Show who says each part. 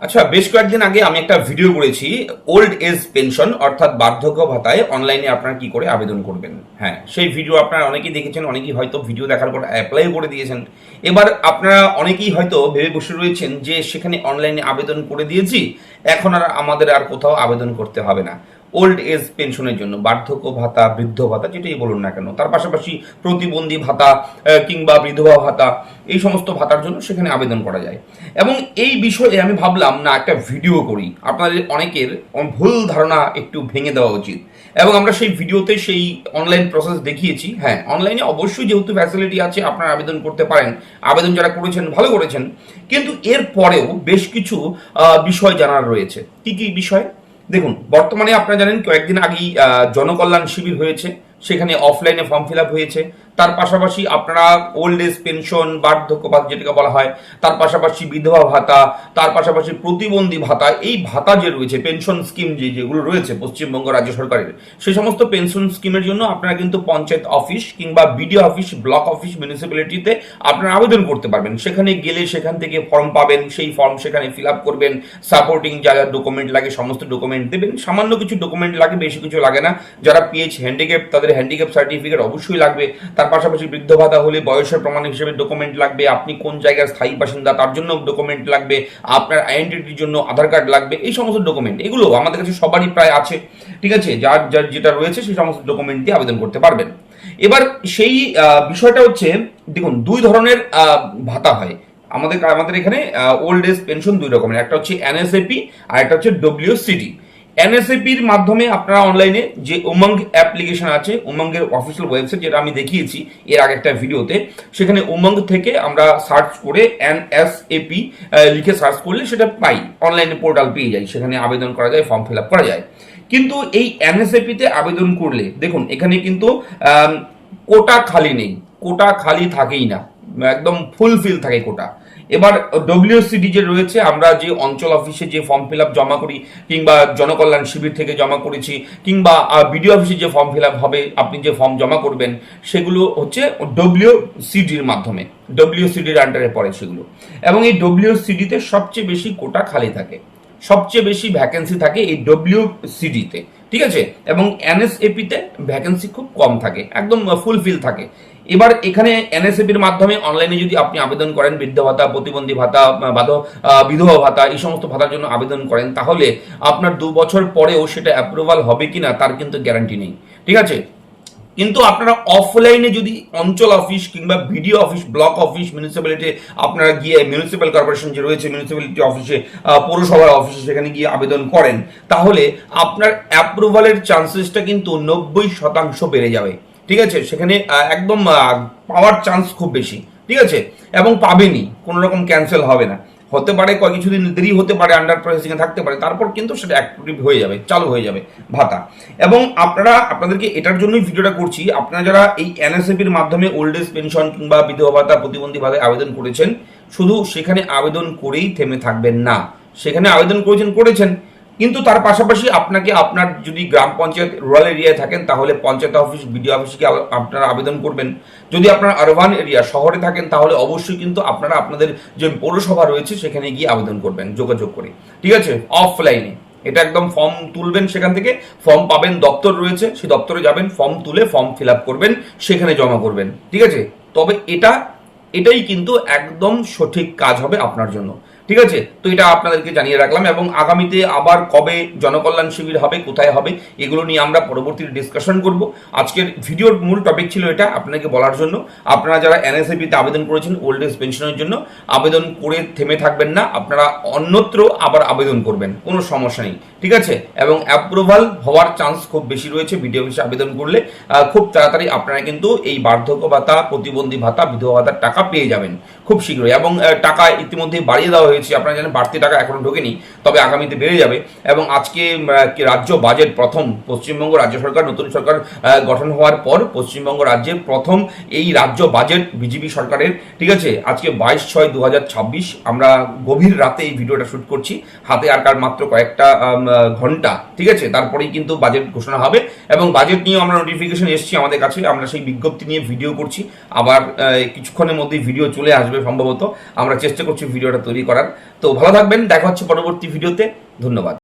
Speaker 1: আচ্ছা, বেশ কয়েকদিন আগে আমি একটা ভিডিও করেছি ওল্ড এজ পেনশন অর্থাৎ বার্ধক্য ভাতায় অনলাইনে আপনারা কি করে আবেদন করবেন। হ্যাঁ, সেই ভিডিও আপনারা অনেকেই দেখেছেন, অনেকেই হয়তো ভিডিও দেখার পর অ্যাপ্লাই করে দিয়েছেন। এবার আপনারা অনেকেই হয়তো ভেবে বসে রয়েছেন যে সেখানে অনলাইনে আবেদন করে দিয়েছি, এখন আর আমাদের আর কোথাও আবেদন করতে হবে না ওল্ড এজ পেনশনের জন্য, বার্ধক্য ভাতা, বৃদ্ধ ভাতা যেটাই বলুন না কেন, তার পাশাপাশি প্রতিবন্ধী ভাতা কিংবা বিধবা ভাতা, এই সমস্ত ভাতার জন্য সেখানে আবেদন করা যায়। এবং এই বিষয়ে আমি ভাবলাম না একটা ভিডিও করি, আপনাদের অনেকের ভুল ধারণা একটু ভেঙে দেওয়া উচিত। এবং আমরা সেই ভিডিওতে সেই অনলাইন প্রসেস দেখিয়েছি। হ্যাঁ, অনলাইনে অবশ্যই যেহেতু ফ্যাসিলিটি আছে আপনারা আবেদন করতে পারেন, আবেদন যারা করেছেন ভালো করেছেন, কিন্তু এর পরেও বেশ কিছু বিষয় জানার রয়েছে। কি কি বিষয়? দেখুন, বর্তমানে আপনারা জানেন কয়েকদিন আগেই জনকল্যাণ শিবির হয়েছে, সেখানে অফলাইনে ফর্ম ফিল আপ হয়েছে। তার পাশাপাশি আপনারা ওল্ড এজ পেনশন, বার্ধক্য ভাতা যেটাকে বলা হয়, তার পাশাপাশি বিধবা ভাতা, তার পাশাপাশি প্রতিবন্ধী ভাতা, এই ভাতা যে রয়েছে, পেনশন স্কিম যেগুলো রয়েছে পশ্চিমবঙ্গ রাজ্য সরকারের, সেই সমস্ত পেনশন স্কিমের জন্য আপনারা কিন্তু পঞ্চায়েত অফিস কিংবা বিডিও অফিস, ব্লক অফিস, মিউনিসিপ্যালিটিতে আপনারা আবেদন করতে পারবেন। সেখানে গেলে সেখান থেকে ফর্ম পাবেন, সেই ফর্ম সেখানে ফিল আপ করবেন, সাপোর্টিং যা যা ডকুমেন্ট লাগে সমস্ত ডকুমেন্ট দেবেন। সামান্য কিছু ডকুমেন্ট লাগে, বেশি কিছু লাগে না। যারা পিএইচ হ্যান্ডিক্যাপ, তাদের হ্যান্ডিক্যাপ সার্টিফিকেট অবশ্যই লাগবে। তার পাশাপাশি বৃদ্ধ ভাতা হলে বয়সের প্রমাণ হিসেবে ডকুমেন্ট লাগবে, আপনি কোন জায়গার স্থায়ী বাসিন্দা তার জন্য ডকুমেন্ট লাগবে, আপনার আইডেন্টিটির জন্য আধার কার্ড লাগবে। এই সমস্ত ডকুমেন্ট এগুলো আমাদের কাছে সবারই প্রায় আছে, ঠিক আছে? যার যার যেটা রয়েছে সেই সমস্ত ডকুমেন্ট দিয়ে আবেদন করতে পারবেন। এবার সেই বিষয়টা হচ্ছে, দেখুন, দুই ধরনের ভাতা হয় আমাদের এখানে। ওল্ড এজ পেনশন দুই রকমের, একটা হচ্ছে এনএসএপি আর একটা হচ্ছে ডব্লিউসিডি। এনএসএপির মাধ্যমে আপনারা অনলাইনে যে উমঙ্গ অ্যাপ্লিকেশন আছে, উমঙ্গের অফিসিয়াল ওয়েবসাইট যেটা আমি দেখিয়েছি এর আগে একটা ভিডিওতে, সেখানে উমঙ্গ থেকে আমরা সার্চ করে এনএসএপি লিখে সার্চ করলে সেটা পাই, অনলাইনে পোর্টাল পেয়ে যাই, সেখানে আবেদন করা যায়, ফর্ম ফিল আপ করা যায়। কিন্তু এই এনএসএপিতে আবেদন করলে দেখুন এখানে কিন্তু কোটা খালি নেই, কোটা খালি থাকেই না, একদম ফুলফিল থাকে কোটা। এবার ডব্লিউসিডি যে রয়েছে, আমরা যে অঞ্চল অফিসে যে ফর্ম ফিল আপ জমা করি, কিংবা জনকল্যাণ শিবির থেকে জমা করেছি, কিংবা বিডিও অফিসে যে ফর্ম ফিল আপ হবে, আপনি যে ফর্ম জমা করবেন, সেগুলো হচ্ছে ডব্লিউসিডির মাধ্যমে, ডব্লিউসিডির আন্ডারে পড়ে সেগুলো। এবং এই ডব্লিউসিডিতে সবচেয়ে বেশি কোটা খালি থাকে, সবচেয়ে বেশি ভ্যাকেন্সি থাকে এই ডব্লিউসিডিতে, ঠিক আছে? এবং এনএসএপিতে ভ্যাকেন্সি খুব কম থাকে, একদম ফুলফিল থাকে। এবার এখানে এনএসএপির মাধ্যমে অনলাইনে যদি আপনি আবেদন করেন, বৃদ্ধ ভাতা, প্রতিবন্ধী ভাতা, বিধবা ভাতা, এই সমস্ত ভাতার জন্য আবেদন করেন, তাহলে আপনার 2 বছর পরেও সেটা অ্যাপ্রুভাল হবে কিনা তার কিন্তু গ্যারান্টি নেই, ঠিক আছে? কিন্তু আপনারা অফলাইনে যদি অঞ্চল অফিস কিংবা BDO office, block office, municipality আপনারা গিয়ে, মিউনিসিপ্যাল কর্পোরেশন যে রয়েছে মিউনিসিপ্যালিটি অফিসে, পৌরসভার অফিসে, সেখানে গিয়ে আবেদন করেন, তাহলে আপনার অ্যাপ্রুভালের চান্সেসটা কিন্তু 90% বেড়ে যাবে, ঠিক আছে? সেখানে একদম পাওয়ার চান্স খুব বেশি, ঠিক আছে? এবং পাবেনই, কোনো রকম ক্যান্সেল হবে না। হতে পারে কিছুদিন দেরি হতে পারে, আন্ডার প্রসেসিং এ থাকতে পারে, তারপর কিন্তু সেটা অ্যাক্টিভ হয়ে যাবে, চালু হয়ে যাবে ভাতা। এবং আপনাদেরকে এটার জন্যই ভিডিওটা করছি, আপনারা যারা এই এনএসএপির মাধ্যমে ওল্ড এজ পেনশন কিংবা বিধবা ভাতা, প্রতিবন্ধী ভাতায় আবেদন করেছেন, শুধু সেখানে আবেদন করেই থেমে থাকবেন না। সেখানে আবেদন করেছেন, কিন্তু তার পাশাপাশি আপনাকে আপনার যদি গ্রাম পঞ্চায়েত, রুরাল এরিয়ায় থাকেন, তাহলে পঞ্চায়েত অফিস, বিডিও অফিসে আপনারা আবেদন করবেন। যদি আপনারা আরবান এরিয়া, শহরে থাকেন, তাহলে অবশ্যই কিন্তু আপনারা আপনাদের যে পৌরসভা রয়েছে সেখানে গিয়ে আবেদন করবেন যোগাযোগ করে, ঠিক আছে? অফলাইনে এটা একদম ফর্ম তুলবেন, সেখান থেকে ফর্ম পাবেন, দপ্তর রয়েছে, সেই দপ্তরে যাবেন, ফর্ম তুলে ফর্ম ফিল আপ করবেন, সেখানে জমা করবেন, ঠিক আছে? তবে এটাই কিন্তু একদম সঠিক কাজ হবে আপনার জন্য, ঠিক আছে? তো এটা আপনাদেরকে জানিয়ে রাখলাম। এবং আগামীতে আবার কবে জনকল্যাণ শিবির হবে, কোথায় হবে, এগুলো নিয়ে আমরা পরবর্তী ডিসকাশন করব। আজকের ভিডিওর মূল টপিক ছিল এটা আপনাকে বলার জন্য। আপনারা যারা এনএসএপিতে আবেদন করেছেন ওল্ড এজ পেনশনের জন্য, আবেদন করে থেমে থাকবেন না, আপনারা অন্যত্র আবার আবেদন করবেন, কোনো সমস্যা নেই, ঠিক আছে? এবং অ্যাপ্রুভাল হওয়ার চান্স খুব বেশি রয়েছে বিডিও অফিসে আবেদন করলে। খুব তাড়াতাড়ি আপনারা কিন্তু এই বার্ধক্য ভাতা, প্রতিবন্ধী ভাতা, বিধবা ভাতার টাকা পেয়ে যাবেন খুব শীঘ্রই। এবং টাকা ইতিমধ্যে বাড়িয়ে দেওয়া হয়েছে, আপনারা জানেন বাড়তি টাকা এখনো ঢোকেনি, তবে আগামীতে বেড়ে যাবে। এবং আজকে রাজ্য বাজেট প্রথম, পশ্চিমবঙ্গ রাজ্য সরকার, নতুন সরকার গঠন হওয়ার পর পশ্চিমবঙ্গ রাজ্যের প্রথম এই রাজ্য বাজেট বিজেপি সরকারের, ঠিক আছে? আজকে 22/6/2026, আমরা গভীর রাতে এই ভিডিওটা শুট করছি, হাতে আর মাত্র কয়েকটা ঘন্টা, ঠিক আছে? তারপরেই কিন্তু বাজেট ঘোষণা হবে। এবং বাজেট নিয়েও আমরা নোটিফিকেশন এসেছি আমাদের কাছে, আমরা সেই বিজ্ঞপ্তি নিয়ে ভিডিও করছি, আবার কিছুক্ষণের মধ্যেই ভিডিও চলে আসবে আসবে সম্ভবত। আমরা চেষ্টা করছি ভিডিওটা তৈরি করার। তো ভালো থাকবেন, দেখা হচ্ছে পরবর্তী ভিডিওতে। ধন্যবাদ।